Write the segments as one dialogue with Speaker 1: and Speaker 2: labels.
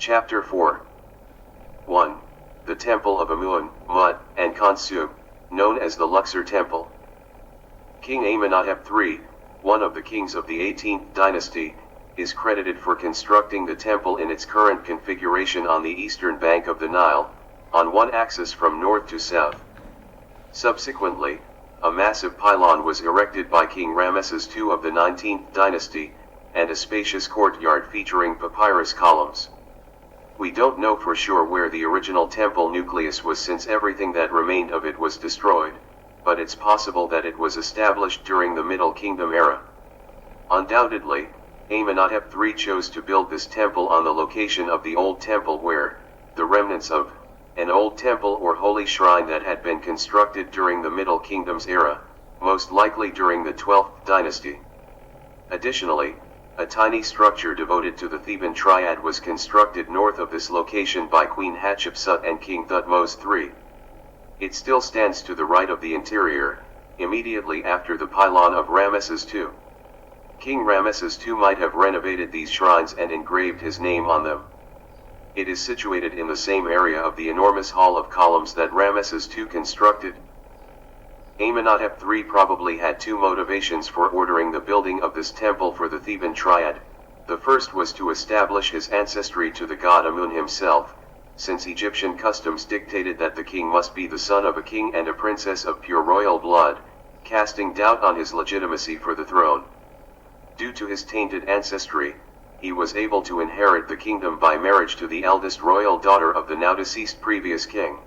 Speaker 1: Chapter 4. 1. The Temple of Amun, Mut, and Khonsu, known as the Luxor Temple. King Amenhotep III, one of the kings of the 18th dynasty, is credited for constructing the temple in its current configuration on the eastern bank of the Nile, on one axis from north to south. Subsequently, a massive pylon was erected by King Rameses II of the 19th dynasty, and a spacious courtyard featuring papyrus columns. We don't know for sure where the original temple nucleus was since everything that remained of it was destroyed, but it's possible that it was established during the Middle Kingdom era. Undoubtedly, Amenhotep III chose to build this temple on the location of the old temple where, the remnants of, an old temple or holy shrine that had been constructed during the Middle Kingdom's era, most likely during the 12th dynasty. Additionally, a tiny structure devoted to the Theban triad was constructed north of this location by Queen Hatshepsut and King Thutmose III. It still stands to the right of the interior, immediately after the pylon of Rameses II. King Rameses II might have renovated these shrines and engraved his name on them. It is situated in the same area of the enormous hall of columns that Rameses II constructed. Amenhotep III probably had two motivations for ordering the building of this temple for the Theban triad. The first was to establish his ancestry to the god Amun himself, since Egyptian customs dictated that the king must be the son of a king and a princess of pure royal blood, casting doubt on his legitimacy for the throne. Due to his tainted ancestry, he was able to inherit the kingdom by marriage to the eldest royal daughter of the now deceased previous king.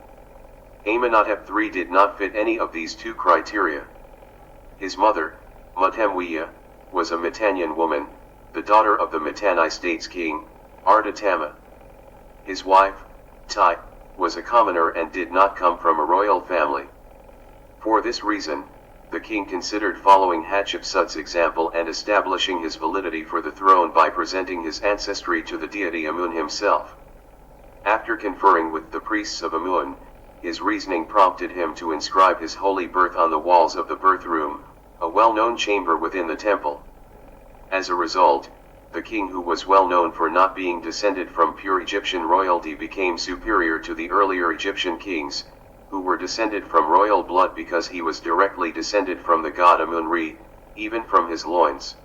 Speaker 1: Amenhotep III did not fit any of these two criteria. His mother, Mutemwiya, was a Mitannian woman, the daughter of the Mitanni state's king, Artatama. His wife, Tai, was a commoner and did not come from a royal family. For this reason, the king considered following Hatshepsut's example and establishing his validity for the throne by presenting his ancestry to the deity Amun himself. After conferring with the priests of Amun, his reasoning prompted him to inscribe his holy birth on the walls of the birth room, a well-known chamber within the temple. As a result, the king, who was well known for not being descended from pure Egyptian royalty, became superior to the earlier Egyptian kings, who were descended from royal blood because he was directly descended from the god Amun-Re, even from his loins.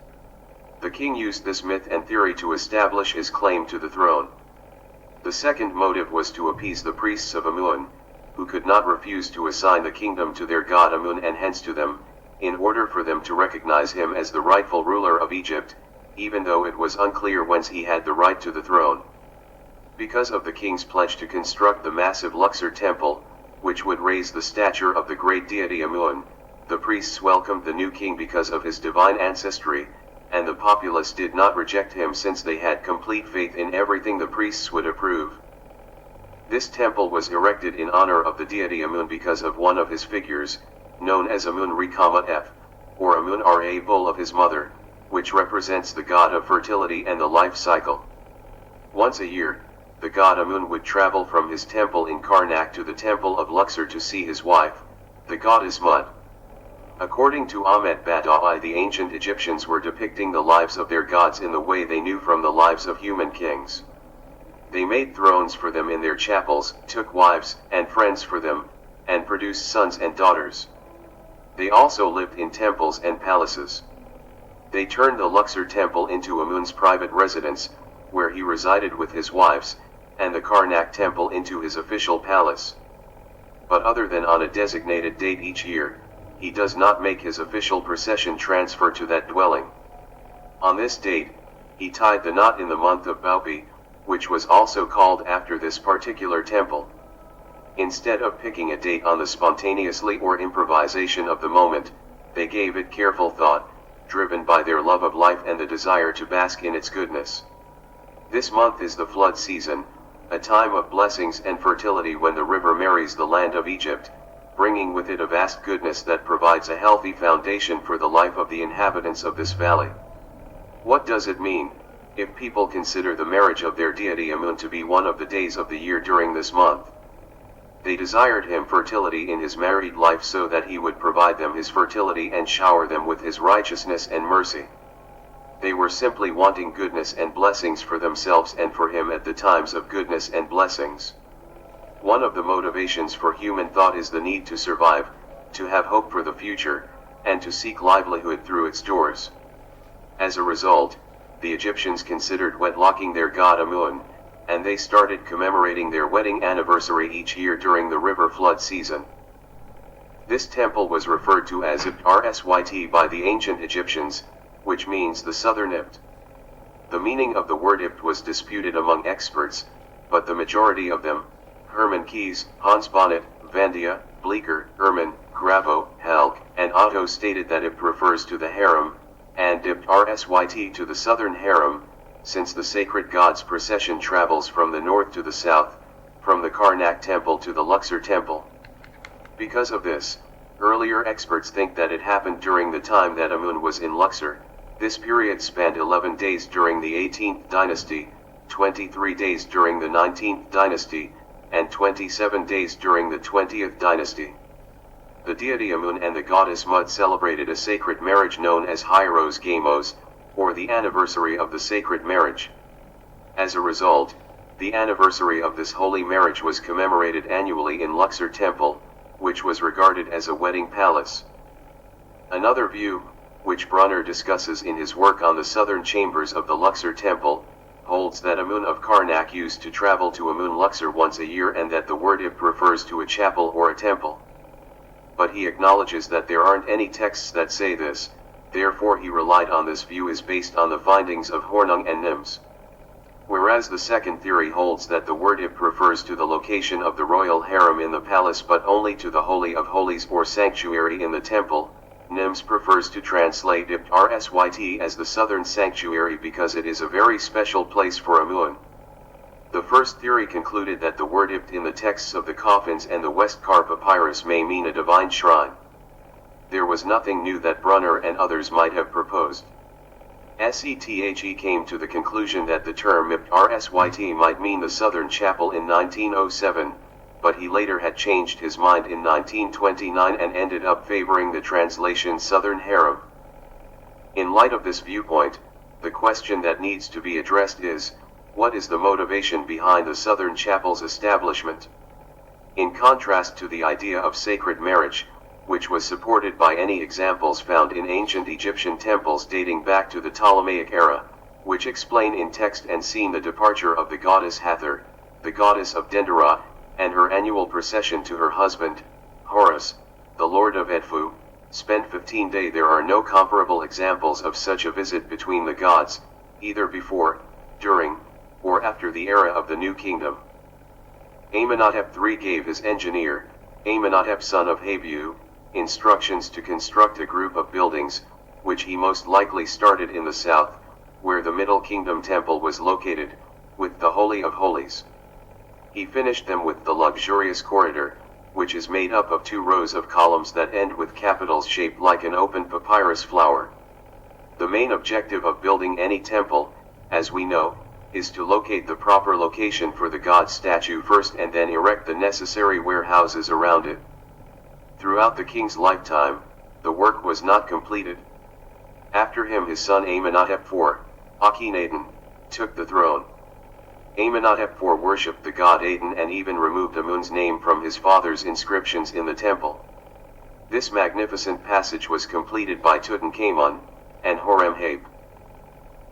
Speaker 1: The king used this myth and theory to establish his claim to the throne. The second motive was to appease the priests of Amun, who could not refuse to assign the kingdom to their god Amun and hence to them, in order for them to recognize him as the rightful ruler of Egypt, even though it was unclear whence he had the right to the throne. Because of the king's pledge to construct the massive Luxor Temple, which would raise the stature of the great deity Amun, the priests welcomed the new king because of his divine ancestry, and the populace did not reject him since they had complete faith in everything the priests would approve. This temple was erected in honor of the deity Amun because of one of his figures, known as Amun-Re, F, or Amun-Ra, bull of his mother, which represents the god of fertility and the life cycle. Once a year, the god Amun would travel from his temple in Karnak to the temple of Luxor to see his wife, the goddess Mut. According to Ahmet Badawi, the ancient Egyptians were depicting the lives of their gods in the way they knew from the lives of human kings. They made thrones for them in their chapels, took wives and friends for them, and produced sons and daughters. They also lived in temples and palaces. They turned the Luxor Temple into Amun's private residence, where he resided with his wives, and the Karnak Temple into his official palace. But other than on a designated date each year, he does not make his official procession transfer to that dwelling. On this date, he tied the knot in the month of Baupi, which was also called after this particular temple. Instead of picking a date on the spontaneously or improvisation of the moment, they gave it careful thought, driven by their love of life and the desire to bask in its goodness. This month is the flood season, a time of blessings and fertility when the river marries the land of Egypt, bringing with it a vast goodness that provides a healthy foundation for the life of the inhabitants of this valley. What does it mean, if people consider the marriage of their deity Amun to be one of the days of the year during this month? They desired him fertility in his married life so that he would provide them his fertility and shower them with his righteousness and mercy. They were simply wanting goodness and blessings for themselves and for him at the times of goodness and blessings. One of the motivations for human thought is the need to survive, to have hope for the future, and to seek livelihood through its doors. As a result, the Egyptians considered wedlocking their god Amun, and they started commemorating their wedding anniversary each year during the river flood season. This temple was referred to as Ibt by the ancient Egyptians, which means the southern Ibt. The meaning of the word Ibt was disputed among experts, but the majority of them, Herman Keyes, Hans Bonnet, Vandia, Bleecker, Erman, Gravo, Helk, and Otto stated that Ibt refers to the harem, and Ibt to the southern harem, since the sacred god's procession travels from the north to the south, from the Karnak temple to the Luxor temple. Because of this, earlier experts think that it happened during the time that Amun was in Luxor. This period spanned 11 days during the 18th dynasty, 23 days during the 19th dynasty, and 27 days during the 20th dynasty. The deity Amun and the goddess Mut celebrated a sacred marriage known as Hieros Gamos, or the anniversary of the sacred marriage. As a result, the anniversary of this holy marriage was commemorated annually in Luxor Temple, which was regarded as a wedding palace. Another view, which Brunner discusses in his work on the southern chambers of the Luxor Temple, holds that Amun of Karnak used to travel to Amun Luxor once a year and that the word Ibt refers to a chapel or a temple. But he acknowledges that there aren't any texts that say this, therefore he relied on this view is based on the findings of Hornung and Nims. Whereas the second theory holds that the word Ibt refers to the location of the royal harem in the palace but only to the Holy of Holies or sanctuary in the temple, Nims prefers to translate Ibt as the southern sanctuary because it is a very special place for Amun. The first theory concluded that the word Ibt in the texts of the coffins and the West Kar papyrus may mean a divine shrine. There was nothing new that Brunner and others might have proposed. Sethe came to the conclusion that the term Ibt might mean the southern chapel in 1907, but he later had changed his mind in 1929 and ended up favoring the translation southern harem. In light of this viewpoint, the question that needs to be addressed is, what is the motivation behind the southern chapel's establishment? In contrast to the idea of sacred marriage, which was supported by any examples found in ancient Egyptian temples dating back to the Ptolemaic era, which explain in text and scene the departure of the goddess Hathor, the goddess of Dendera, and her annual procession to her husband, Horus, the lord of Edfu, spent 15 days. There are no comparable examples of such a visit between the gods, either before, during, or after the era of the New Kingdom. Amenhotep III gave his engineer, Amenhotep son of Habu, instructions to construct a group of buildings, which he most likely started in the south, where the Middle Kingdom temple was located, with the Holy of Holies. He finished them with the luxurious corridor, which is made up of 2 rows of columns that end with capitals shaped like an open papyrus flower. The main objective of building any temple, as we know, is to locate the proper location for the god statue first and then erect the necessary warehouses around it. Throughout the king's lifetime, the work was not completed. After him his son Amenhotep IV, Akhenaten, took the throne. Amenhotep IV worshipped the god Aten and even removed Amun's name from his father's inscriptions in the temple. This magnificent passage was completed by Tutankhamun and Horemheb.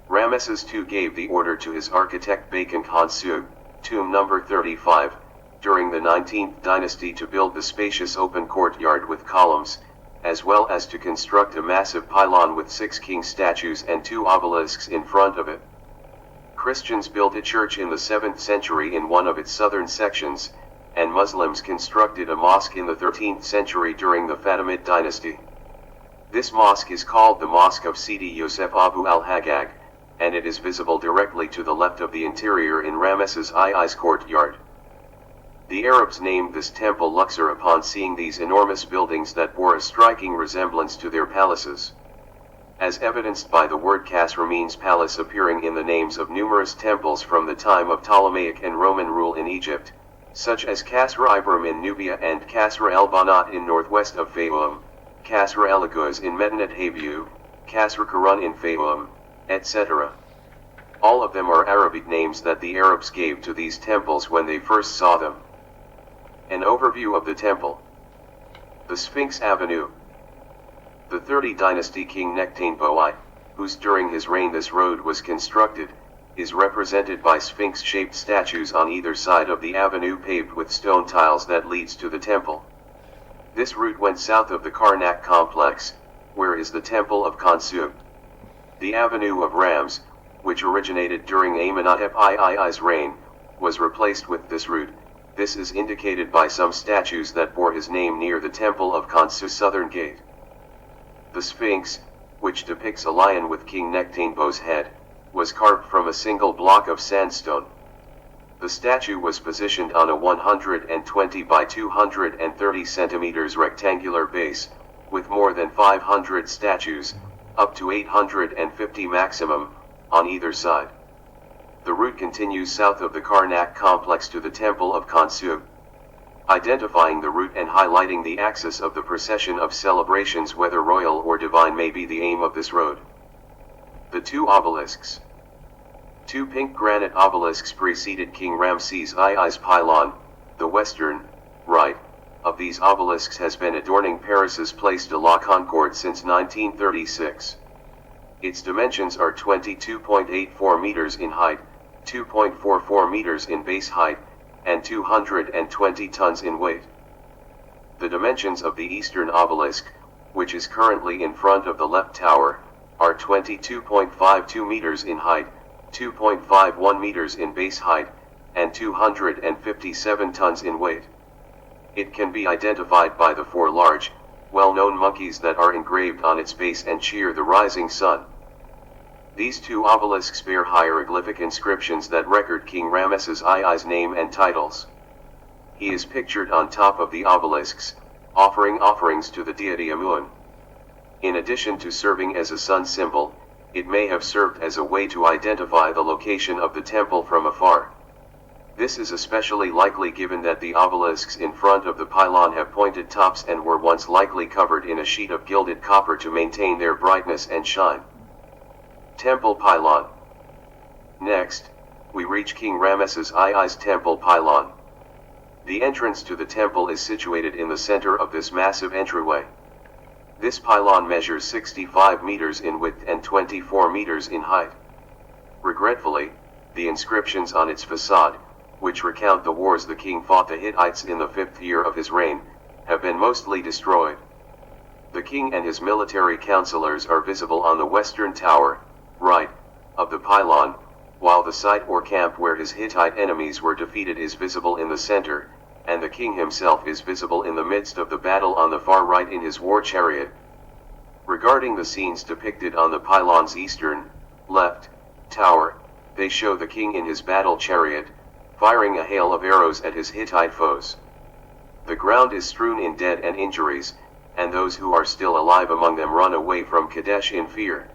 Speaker 1: Rameses II gave the order to his architect Bakan Khonsu, tomb number 35, during the 19th dynasty to build the spacious open courtyard with columns, as well as to construct a massive pylon with 6 king statues and 2 obelisks in front of it. Christians built a church in the 7th century in one of its southern sections, and Muslims constructed a mosque in the 13th century during the Fatimid dynasty. This mosque is called the Mosque of Sidi Yosef Abu al-Haggag, and it is visible directly to the left of the interior in Ramesses II's courtyard. The Arabs named this temple Luxor upon seeing these enormous buildings that bore a striking resemblance to their palaces. As evidenced by the word Kasra means palace appearing in the names of numerous temples from the time of Ptolemaic and Roman rule in Egypt, such as Kasra Ibram in Nubia and Kasra el Banat in northwest of Fayoum, Kasra el Aguz in Medinet Habu, Kasra Karun in Fayoum, etc. All of them are Arabic names that the Arabs gave to these temples when they first saw them. An overview of the temple. The Sphinx Avenue. The 30th dynasty king Nectanebo I, whose during his reign this road was constructed, is represented by sphinx-shaped statues on either side of the avenue paved with stone tiles that leads to the temple. This route went south of the Karnak complex, where is the temple of Khonsu. The Avenue of Rams, which originated during Amenhotep III's reign, was replaced with this route. This is indicated by some statues that bore his name near the temple of Khonsu's southern gate. The Sphinx, which depicts a lion with King Nectanebo's head, was carved from a single block of sandstone. The statue was positioned on a 120 by 230 centimeters rectangular base, with more than 500 statues, up to 850 maximum, on either side. The route continues south of the Karnak complex to the temple of Khonsu. Identifying the route and highlighting the axis of the procession of celebrations, whether royal or divine, may be the aim of this road. The two obelisks. Two pink granite obelisks preceded King Ramses II's pylon. The western, right, of these obelisks has been adorning Paris's Place de la Concorde since 1936. Its dimensions are 22.84 meters in height, 2.44 meters in base height, and 220 tons in weight. The dimensions of the eastern obelisk, which is currently in front of the left tower, are 22.52 meters in height, 2.51 meters in base height, and 257 tons in weight. It can be identified by the four large, well-known monkeys that are engraved on its base and cheer the rising sun. These two obelisks bear hieroglyphic inscriptions that record King Ramses II's name and titles. He is pictured on top of the obelisks, offering offerings to the deity Amun. In addition to serving as a sun symbol, it may have served as a way to identify the location of the temple from afar. This is especially likely given that the obelisks in front of the pylon have pointed tops and were once likely covered in a sheet of gilded copper to maintain their brightness and shine. Temple Pylon. Next, we reach King Ramses II's temple pylon. The entrance to the temple is situated in the center of this massive entryway. This pylon measures 65 meters in width and 24 meters in height. Regretfully, the inscriptions on its facade, which recount the wars the king fought the Hittites in the 5th year of his reign, have been mostly destroyed. The king and his military counselors are visible on the western tower, right, of the pylon, while the site or camp where his Hittite enemies were defeated is visible in the center, and the king himself is visible in the midst of the battle on the far right in his war chariot. Regarding the scenes depicted on the pylon's eastern, left, tower, they show the king in his battle chariot, firing a hail of arrows at his Hittite foes. The ground is strewn in dead and injuries, and those who are still alive among them run away from Kadesh in fear.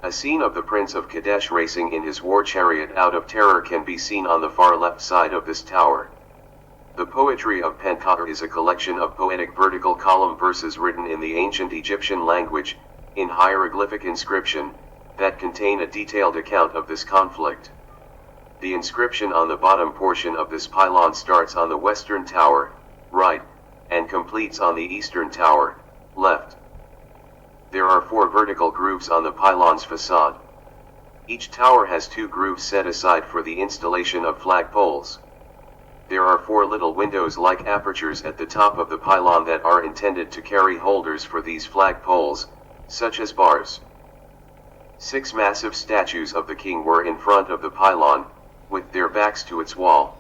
Speaker 1: A scene of the Prince of Kadesh racing in his war chariot out of terror can be seen on the far left side of this tower. The poetry of Pentateuch is a collection of poetic vertical column verses written in the ancient Egyptian language, in hieroglyphic inscription, that contain a detailed account of this conflict. The inscription on the bottom portion of this pylon starts on the western tower, right, and completes on the eastern tower, left. There are 4 vertical grooves on the pylon's facade. Each tower has 2 grooves set aside for the installation of flagpoles. There are 4 little windows-like apertures at the top of the pylon that are intended to carry holders for these flagpoles, such as bars. 6 massive statues of the king were in front of the pylon, with their backs to its wall.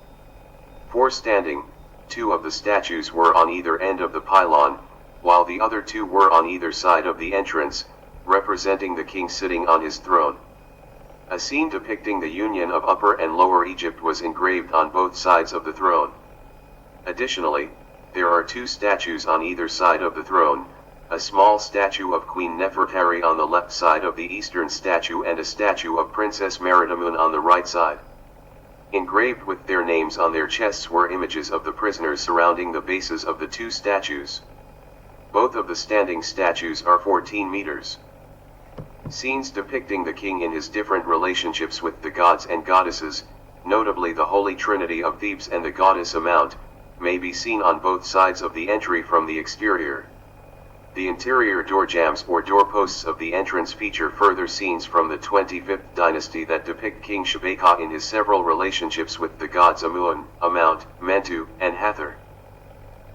Speaker 1: 4 standing, 2 of the statues were on either end of the pylon, while the other 2 were on either side of the entrance, representing the king sitting on his throne. A scene depicting the union of Upper and Lower Egypt was engraved on both sides of the throne. Additionally, there are 2 statues on either side of the throne, a small statue of Queen Nefertari on the left side of the eastern statue and a statue of Princess Meritamun on the right side. Engraved with their names on their chests were images of the prisoners surrounding the bases of the 2 statues. Both of the standing statues are 14 meters. Scenes depicting the king in his different relationships with the gods and goddesses, notably the Holy Trinity of Thebes and the goddess Amun, may be seen on both sides of the entry from the exterior. The interior doorjambs or doorposts of the entrance feature further scenes from the 25th dynasty that depict King Shabaka in his several relationships with the gods Amun, Amount, Mentu, and Hathor.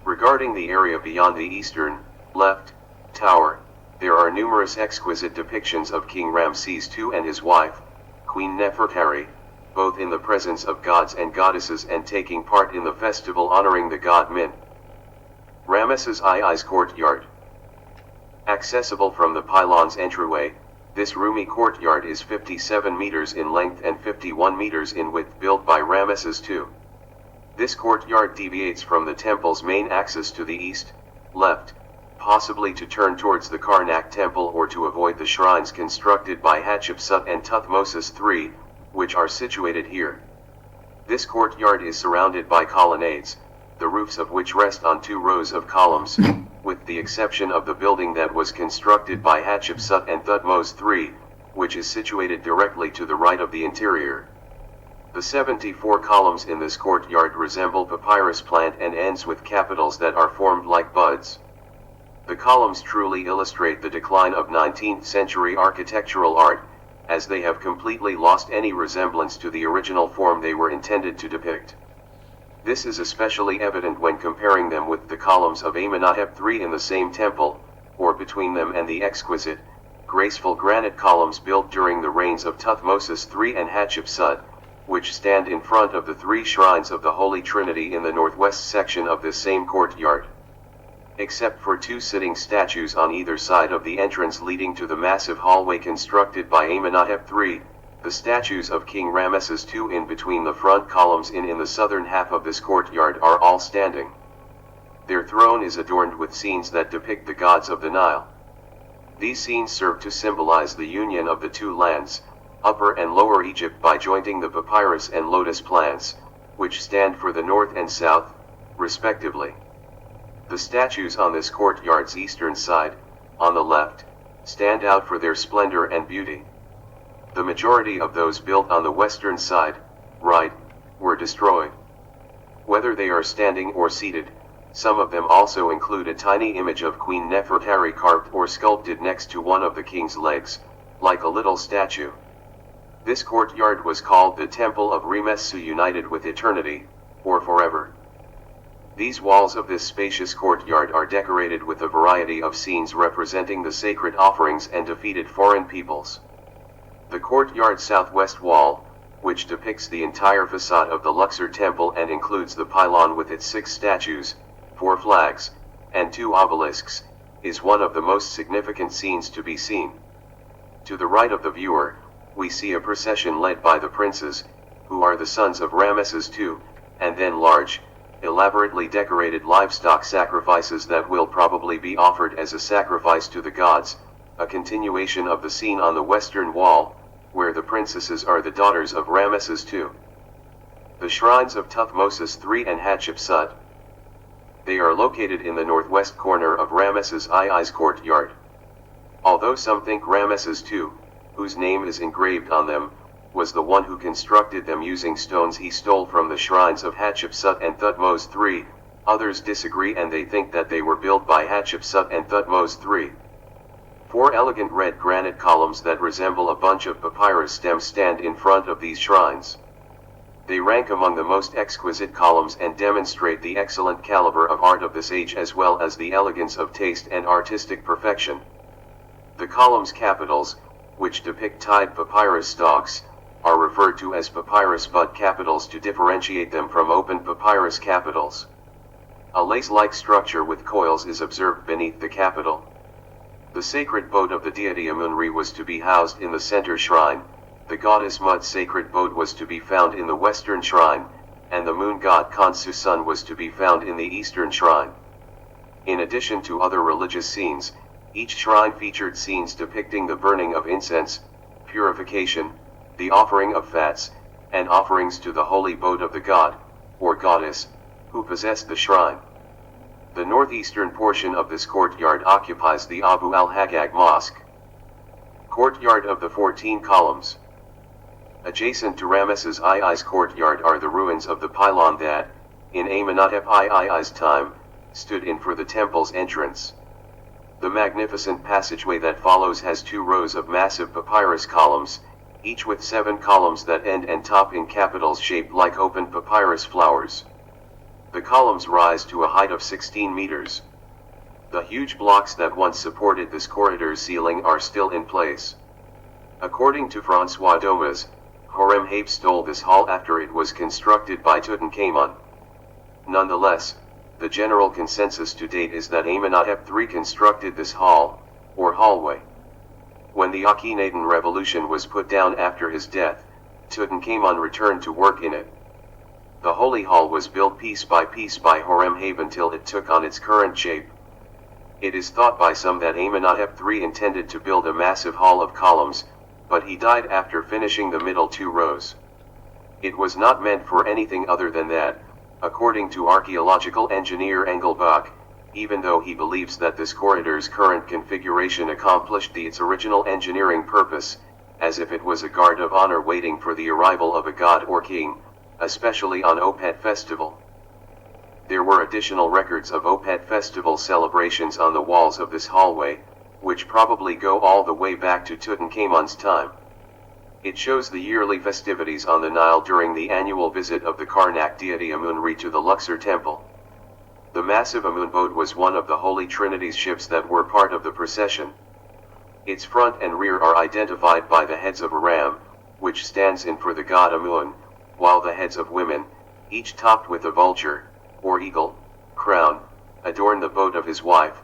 Speaker 1: Regarding the area beyond the eastern, left, tower, there are numerous exquisite depictions of King Ramses II and his wife, Queen Nefertari, both in the presence of gods and goddesses and taking part in the festival honoring the god Min. Rameses II's courtyard. Accessible from the pylon's entryway, this roomy courtyard is 57 meters in length and 51 meters in width, built by Rameses II. This courtyard deviates from the temple's main axis to the east, left, possibly to turn towards the Karnak temple or to avoid the shrines constructed by Hatshepsut and Thutmose III, which are situated here. This courtyard is surrounded by colonnades, the roofs of which rest on 2 rows of columns, with the exception of the building that was constructed by Hatshepsut and Thutmose III, which is situated directly to the right of the interior. The 74 columns in this courtyard resemble papyrus plant and ends with capitals that are formed like buds. The columns truly illustrate the decline of 19th century architectural art, as they have completely lost any resemblance to the original form they were intended to depict. This is especially evident when comparing them with the columns of Amenhotep III in the same temple, or between them and the exquisite, graceful granite columns built during the reigns of Thutmose III and Hatshepsut, which stand in front of the 3 shrines of the Holy Trinity in the northwest section of this same courtyard. Except for 2 sitting statues on either side of the entrance leading to the massive hallway constructed by Amenhotep III, the statues of King Rameses II in between the front columns in the southern half of this courtyard are all standing. Their throne is adorned with scenes that depict the gods of the Nile. These scenes serve to symbolize the union of the 2 lands, Upper and Lower Egypt, by jointing the papyrus and lotus plants, which stand for the north and south, respectively. The statues on this courtyard's eastern side, on the left, stand out for their splendor and beauty. The majority of those built on the western side, right, were destroyed. Whether they are standing or seated, some of them also include a tiny image of Queen Nefertari carved or sculpted next to one of the king's legs, like a little statue. This courtyard was called the Temple of Rameses II, united with eternity, or forever. These walls of this spacious courtyard are decorated with a variety of scenes representing the sacred offerings and defeated foreign peoples. The courtyard's southwest wall, which depicts the entire facade of the Luxor Temple and includes the pylon with its 6 statues, 4 flags, and 2 obelisks, is one of the most significant scenes to be seen. To the right of the viewer, we see a procession led by the princes, who are the sons of Rameses II, and then large, elaborately decorated livestock sacrifices that will probably be offered as a sacrifice to the gods, a continuation of the scene on the western wall, where the princesses are the daughters of Rameses II. The shrines of Thutmose III and Hatshepsut. They are located in the northwest corner of Rameses II's courtyard. Although some think Rameses II, whose name is engraved on them, was the one who constructed them using stones he stole from the shrines of Hatshepsut and Thutmose III, others disagree and they think that they were built by Hatshepsut and Thutmose III. 4 elegant red granite columns that resemble a bunch of papyrus stems stand in front of these shrines. They rank among the most exquisite columns and demonstrate the excellent caliber of art of this age as well as the elegance of taste and artistic perfection. The columns' capitals, which depict tied papyrus stalks, are referred to as papyrus bud capitals to differentiate them from open papyrus capitals. A lace-like structure with coils is observed beneath the capital. The sacred boat of the deity Amun was to be housed in the center shrine, the goddess Mut's sacred boat was to be found in the western shrine, and the moon god Khonsu's son was to be found in the eastern shrine. In addition to other religious scenes, each shrine featured scenes depicting the burning of incense, purification, the offering of fats, and offerings to the holy boat of the god, or goddess, who possessed the shrine. The northeastern portion of this courtyard occupies the Abu al-Haggag Mosque. Courtyard of the 14 columns. Adjacent to Rameses II's courtyard are the ruins of the pylon that, in Amenhotep II's time, stood in for the temple's entrance. The magnificent passageway that follows has 2 rows of massive papyrus columns, each with 7 columns that end and top in capitals shaped like open papyrus flowers. The columns rise to a height of 16 meters. The huge blocks that once supported this corridor's ceiling are still in place. According to François Domas, Horemheb stole this hall after it was constructed by Tutankhamun. Nonetheless, the general consensus to date is that Amenhotep III constructed this hall, or hallway. When the Akhenaten revolution was put down after his death, Tutankhamun returned to work in it. The Holy Hall was built piece by Horemheb until it took on its current shape. It is thought by some that Amenhotep III intended to build a massive hall of columns, but he died after finishing the middle 2 rows. It was not meant for anything other than that, according to archaeological engineer Engelbach, even though he believes that this corridor's current configuration accomplished its original engineering purpose, as if it was a guard of honor waiting for the arrival of a god or king, especially on Opet Festival. There were additional records of Opet Festival celebrations on the walls of this hallway, which probably go all the way back to Tutankhamun's time. It shows the yearly festivities on the Nile during the annual visit of the Karnak deity Amun to the Luxor Temple. The massive Amun boat was one of the Holy Trinity's ships that were part of the procession. Its front and rear are identified by the heads of a ram, which stands in for the god Amun, while the heads of women, each topped with a vulture, or eagle, crown, adorn the boat of his wife,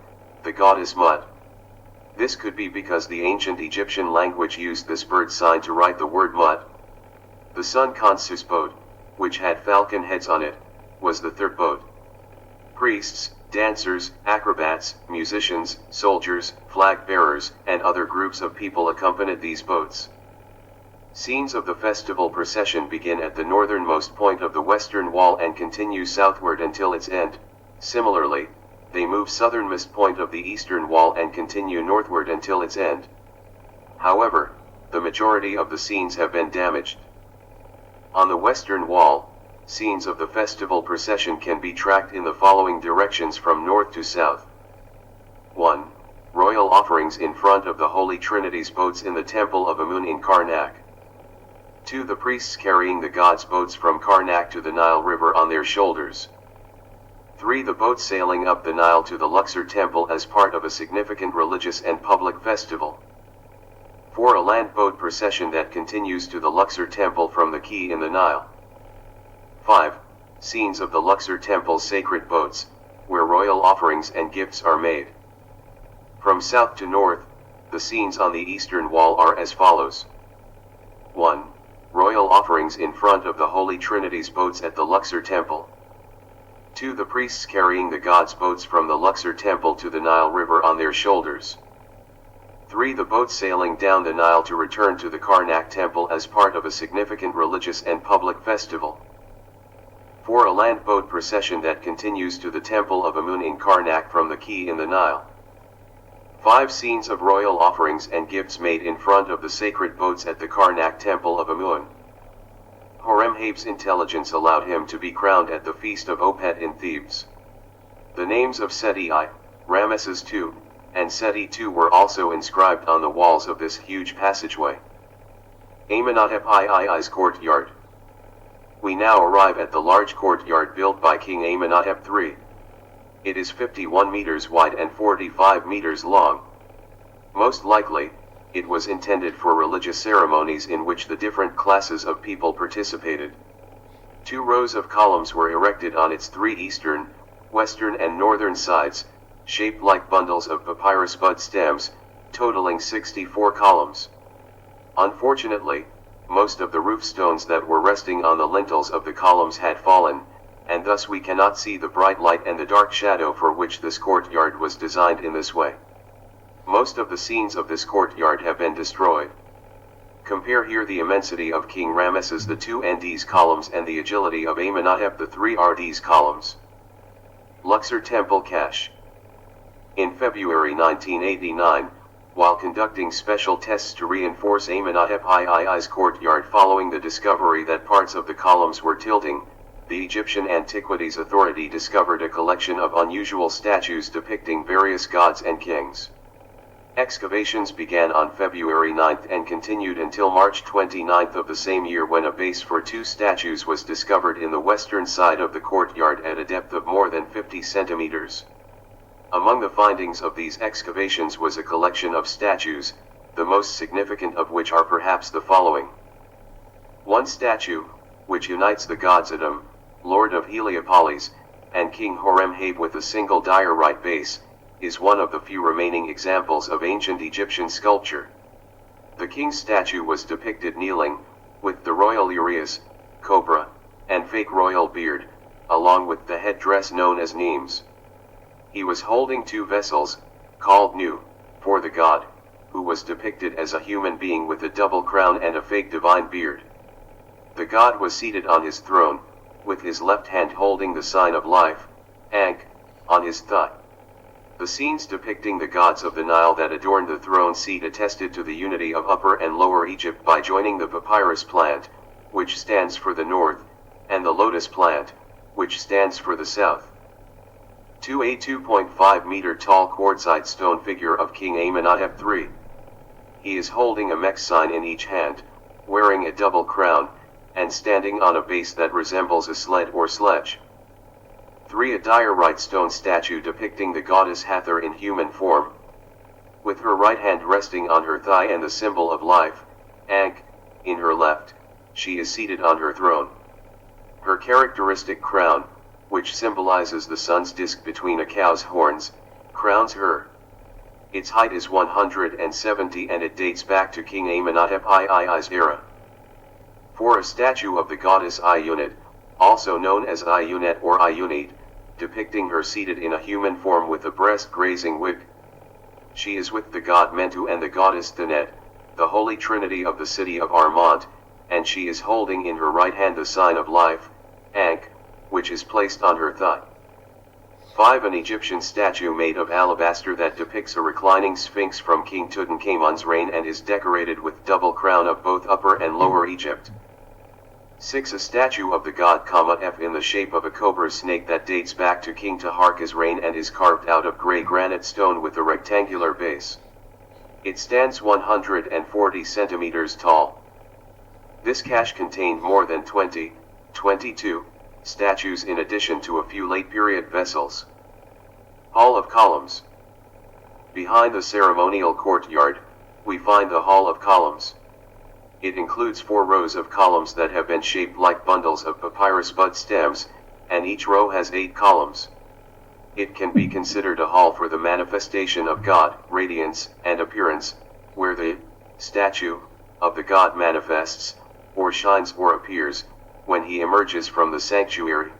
Speaker 1: the goddess Mut. This could be because the ancient Egyptian language used this bird sign to write the word Mut. The son Khonsu's boat, which had falcon heads on it, was the 3rd boat. Priests, dancers, acrobats, musicians, soldiers, flag bearers, and other groups of people accompanied these boats. Scenes of the festival procession begin at the northernmost point of the western wall and continue southward until its end. Similarly, they move southernmost point of the eastern wall and continue northward until its end. However, the majority of the scenes have been damaged. On the western wall, scenes of the festival procession can be tracked in the following directions from north to south. 1. Royal offerings in front of the Holy Trinity's boats in the Temple of Amun in Karnak. 2. The priests carrying the gods' boats from Karnak to the Nile River on their shoulders. 3. The boats sailing up the Nile to the Luxor Temple as part of a significant religious and public festival. 4. A land boat procession that continues to the Luxor Temple from the quay in the Nile. 5. Scenes of the Luxor Temple's sacred boats, where royal offerings and gifts are made. From south to north, the scenes on the eastern wall are as follows. 1. Royal offerings in front of the Holy Trinity's boats at the Luxor Temple. 2. The priests carrying the gods' boats from the Luxor Temple to the Nile River on their shoulders. 3. The boats sailing down the Nile to return to the Karnak Temple as part of a significant religious and public festival. 4. A land boat procession that continues to the Temple of Amun in Karnak from the quay in the Nile. 5. Scenes of royal offerings and gifts made in front of the sacred boats at the Karnak Temple of Amun. Horemheb's intelligence allowed him to be crowned at the Feast of Opet in Thebes. The names of Seti I, Rameses II, and Seti II were also inscribed on the walls of this huge passageway. Amenhotep II's courtyard. We now arrive at the large courtyard built by King Amenhotep III. It is 51 meters wide and 45 meters long. Most likely, it was intended for religious ceremonies in which the different classes of people participated. 2 rows of columns were erected on its 3 eastern, western and northern sides, shaped like bundles of papyrus bud stems, totaling 64 columns. Unfortunately, most of the roof stones that were resting on the lintels of the columns had fallen, and thus we cannot see the bright light and the dark shadow for which this courtyard was designed in this way. Most of the scenes of this courtyard have been destroyed. Compare here the immensity of King Rameses II ND's columns and the agility of Amenhotep III RD's columns. Luxor Temple Cache. In February 1989, while conducting special tests to reinforce Amenhotep III's courtyard following the discovery that parts of the columns were tilting, the Egyptian Antiquities Authority discovered a collection of unusual statues depicting various gods and kings. Excavations began on February 9 and continued until March 29 of the same year, when a base for 2 statues was discovered in the western side of the courtyard at a depth of more than 50 centimeters. Among the findings of these excavations was a collection of statues, the most significant of which are perhaps the following. One statue, which unites the gods Atum, Lord of Heliopolis, and King Horemheb with a single diorite base, is one of the few remaining examples of ancient Egyptian sculpture. The king's statue was depicted kneeling, with the royal uraeus, cobra, and fake royal beard, along with the headdress known as nemes. He was holding 2 vessels, called Nu, for the god, who was depicted as a human being with a double crown and a fake divine beard. The god was seated on his throne, with his left hand holding the sign of life, Ankh, on his thigh. The scenes depicting the gods of the Nile that adorned the throne seat attested to the unity of Upper and Lower Egypt by joining the papyrus plant, which stands for the north, and the lotus plant, which stands for the south. A 2.5 meter tall quartzite stone figure of King Amenhotep III. He is holding a mech sign in each hand, wearing a double crown, and standing on a base that resembles a sled or sledge. 3. A diorite stone statue depicting the goddess Hathor in human form. With her right hand resting on her thigh and the symbol of life, Ankh, in her left, she is seated on her throne. Her characteristic crown, which symbolizes the sun's disk between a cow's horns, crowns her. Its height is 170 and it dates back to King Amenhotep III's era. 4. A statue of the goddess Iyunit, also known as Iyunet or Iyunit, depicting her seated in a human form with a breast-grazing wig. She is with the god Mentu and the goddess Thanet, the holy trinity of the city of Armant, and she is holding in her right hand the sign of life, Ankh, which is placed on her thigh. 5. An Egyptian statue made of alabaster that depicts a reclining sphinx from King Tutankhamun's reign and is decorated with double crown of both Upper and Lower Egypt. 6. A statue of the god Kama-F in the shape of a cobra snake that dates back to King Taharka's reign and is carved out of gray granite stone with a rectangular base. It stands 140 centimeters tall. This cache contained more than 22 statues in addition to a few late-period vessels. Hall of Columns. Behind the ceremonial courtyard, we find the Hall of Columns. It includes 4 rows of columns that have been shaped like bundles of papyrus bud stems, and each row has 8 columns. It can be considered a hall for the manifestation of God, radiance, and appearance, where the statue of the god manifests, or shines or appears, when he emerges from the sanctuary.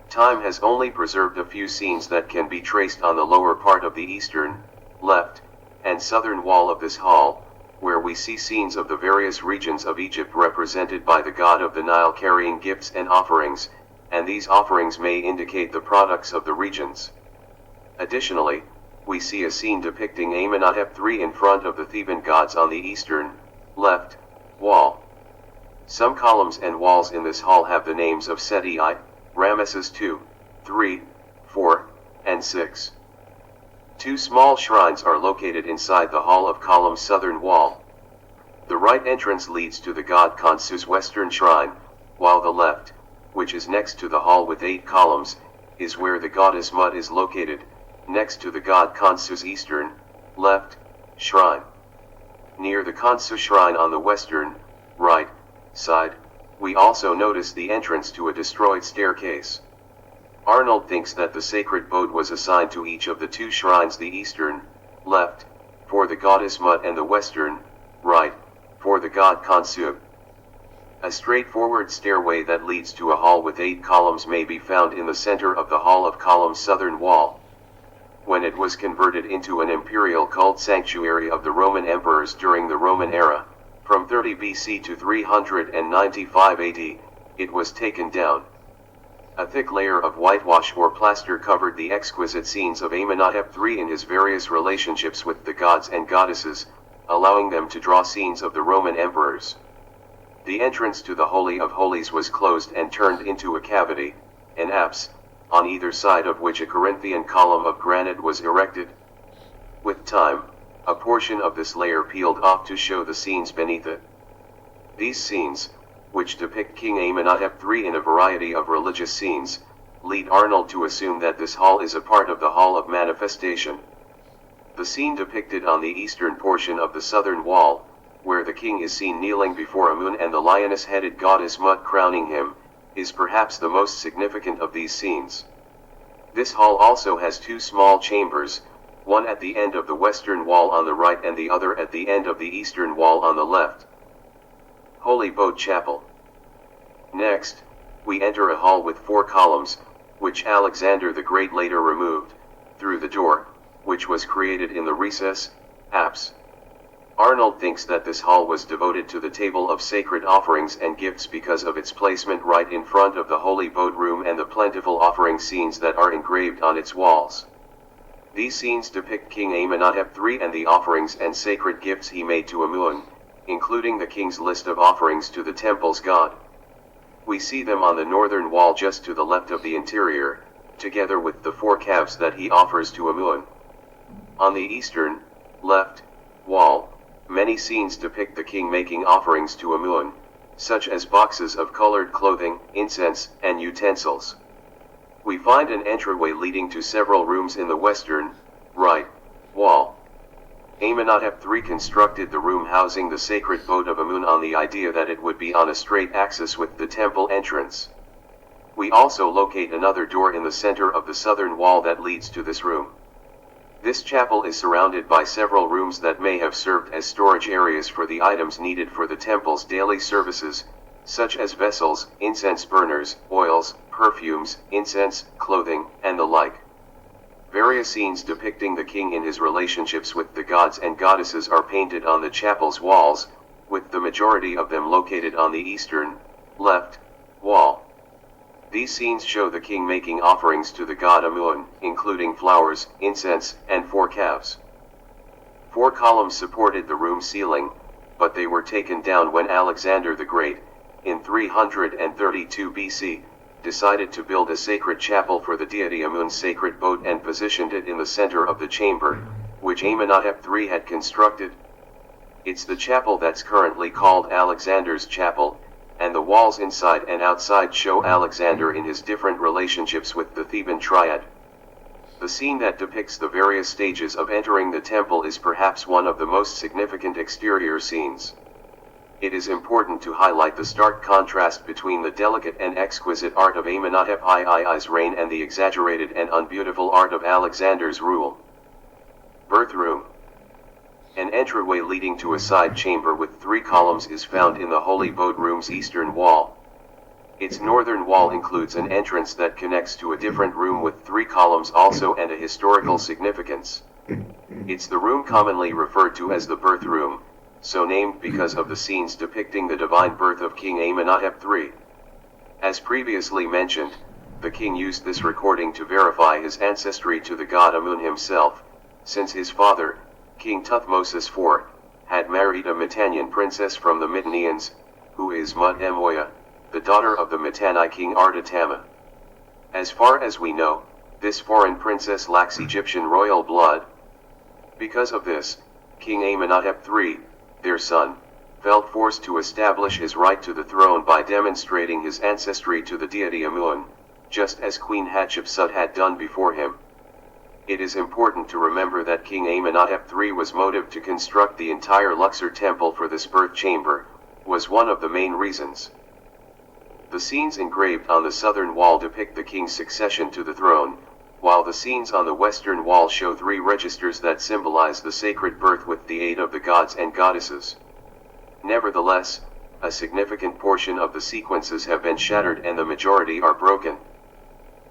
Speaker 1: Time has only preserved a few scenes that can be traced on the lower part of the eastern, left, and southern wall of this hall, where we see scenes of the various regions of Egypt represented by the god of the Nile carrying gifts and offerings, and these offerings may indicate the products of the regions. Additionally, we see a scene depicting Amenhotep III in front of the Theban gods on the eastern, left, wall. Some columns and walls in this hall have the names of Seti I, Rameses II, III, IV, and VI. 2 small shrines are located inside the Hall of Columns' southern wall. The right entrance leads to the god Khonsu's western shrine, while the left, which is next to the hall with 8 columns, is where the goddess Mut is located, next to the god Khonsu's eastern, left, shrine. Near the Khonsu shrine on the western, right, side, we also notice the entrance to a destroyed staircase. Arnold thinks that the sacred boat was assigned to each of the 2 shrines, the eastern, left, for the goddess Mut and the western, right, for the god Khonsu. A straightforward stairway that leads to a hall with 8 columns may be found in the center of the Hall of Columns' southern wall. When it was converted into an imperial cult sanctuary of the Roman emperors during the Roman era, from 30 BC to 395 AD, it was taken down. A thick layer of whitewash or plaster covered the exquisite scenes of Amenhotep III in his various relationships with the gods and goddesses, allowing them to draw scenes of the Roman emperors. The entrance to the Holy of Holies was closed and turned into a cavity, an apse, on either side of which a Corinthian column of granite was erected. With time, a portion of this layer peeled off to show the scenes beneath it. These scenes, which depict King Amenhotep III in a variety of religious scenes, lead Arnold to assume that this hall is a part of the Hall of Manifestation. The scene depicted on the eastern portion of the southern wall, where the king is seen kneeling before Amun and the lioness-headed goddess Mut crowning him, is perhaps the most significant of these scenes. This hall also has two small chambers, one at the end of the western wall on the right and the other at the end of the eastern wall on the left. Holy Boat Chapel. Next, we enter a hall with 4 columns, which Alexander the Great later removed, through the door, which was created in the recess, apse. Arnold thinks that this hall was devoted to the table of sacred offerings and gifts because of its placement right in front of the holy boat room and the plentiful offering scenes that are engraved on its walls. These scenes depict King Amenhotep III and the offerings and sacred gifts he made to Amun, including the king's list of offerings to the temple's god. We see them on the northern wall just to the left of the interior, together with the 4 calves that he offers to Amun. On the eastern, left, wall, many scenes depict the king making offerings to Amun, such as boxes of colored clothing, incense, and utensils. We find an entryway leading to several rooms in the western, right, wall. Amenhotep III constructed the room housing the sacred boat of Amun on the idea that it would be on a straight axis with the temple entrance. We also locate another door in the center of the southern wall that leads to this room. This chapel is surrounded by several rooms that may have served as storage areas for the items needed for the temple's daily services, such as vessels, incense burners, oils, perfumes, incense, clothing, and the like. Various scenes depicting the king in his relationships with the gods and goddesses are painted on the chapel's walls, with the majority of them located on the eastern, left, wall. These scenes show the king making offerings to the god Amun, including flowers, incense, and 4 calves. 4 columns supported the room ceiling, but they were taken down when Alexander the Great, in 332 BC, decided to build a sacred chapel for the deity Amun's sacred boat and positioned it in the center of the chamber, which Amenhotep III had constructed. It's the chapel that's currently called Alexander's Chapel, and the walls inside and outside show Alexander in his different relationships with the Theban triad. The scene that depicts the various stages of entering the temple is perhaps one of the most significant exterior scenes. It is important to highlight the stark contrast between the delicate and exquisite art of Amenhotep III's reign and the exaggerated and unbeautiful art of Alexander's rule. Birth room. An entryway leading to a side chamber with 3 columns is found in the holy boat room's eastern wall. Its northern wall includes an entrance that connects to a different room with 3 columns also and a historical significance. It's the room commonly referred to as the birth room, so named because of the scenes depicting the divine birth of King Amenhotep III. As previously mentioned, the king used this recording to verify his ancestry to the god Amun himself, since his father, King Thutmose IV, had married a Mitannian princess from the Mitannians, who is Mut-Emoya, the daughter of the Mitanni king Artatama. As far as we know, this foreign princess lacks Egyptian royal blood. Because of this, King Amenhotep III, their son, felt forced to establish his right to the throne by demonstrating his ancestry to the deity Amun, just as Queen Hatshepsut had done before him. It is important to remember that King Amenhotep III was motive to construct the entire Luxor Temple for this birth chamber, was one of the main reasons. The scenes engraved on the southern wall depict the king's succession to the throne, while the scenes on the western wall show 3 registers that symbolize the sacred birth with the aid of the gods and goddesses. Nevertheless, a significant portion of the sequences have been shattered and the majority are broken.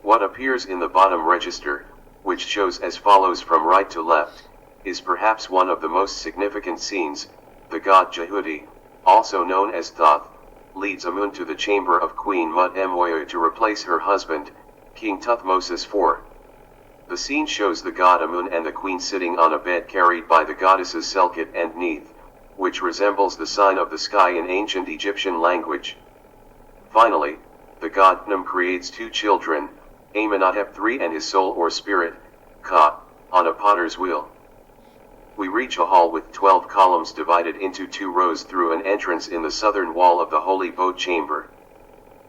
Speaker 1: What appears in the bottom register, which shows as follows from right to left, is perhaps one of the most significant scenes. The god Jehudi, also known as Thoth, leads Amun to the chamber of Queen Mut-Emoyo to replace her husband, King Thutmose IV. The scene shows the god Amun and the queen sitting on a bed carried by the goddesses Selkut and Neith, which resembles the sign of the sky in ancient Egyptian language. Finally, the god Num creates two children, Amenhotep III and his soul or spirit, Ka, on a potter's wheel. We reach a hall with 12 columns divided into 2 rows through an entrance in the southern wall of the holy boat chamber.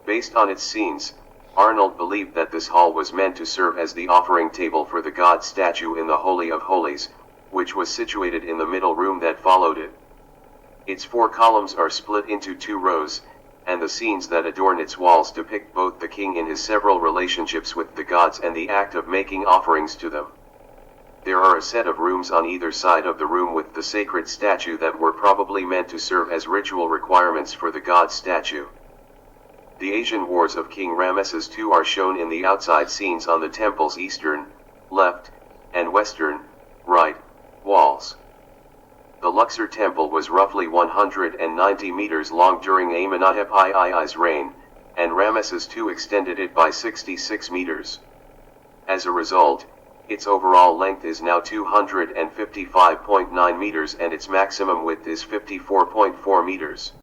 Speaker 1: Based on its scenes, Arnold believed that this hall was meant to serve as the offering table for the god statue in the Holy of Holies, which was situated in the middle room that followed it. Its 4 columns are split into 2 rows, and the scenes that adorn its walls depict both the king in his several relationships with the gods and the act of making offerings to them. There are a set of rooms on either side of the room with the sacred statue that were probably meant to serve as ritual requirements for the god statue. The Asian wars of King Rameses II are shown in the outside scenes on the temple's eastern, left, and western, right, walls. The Luxor Temple was roughly 190 meters long during Amenhotep III's reign, and Rameses II extended it by 66 meters. As a result, its overall length is now 255.9 meters and its maximum width is 54.4 meters.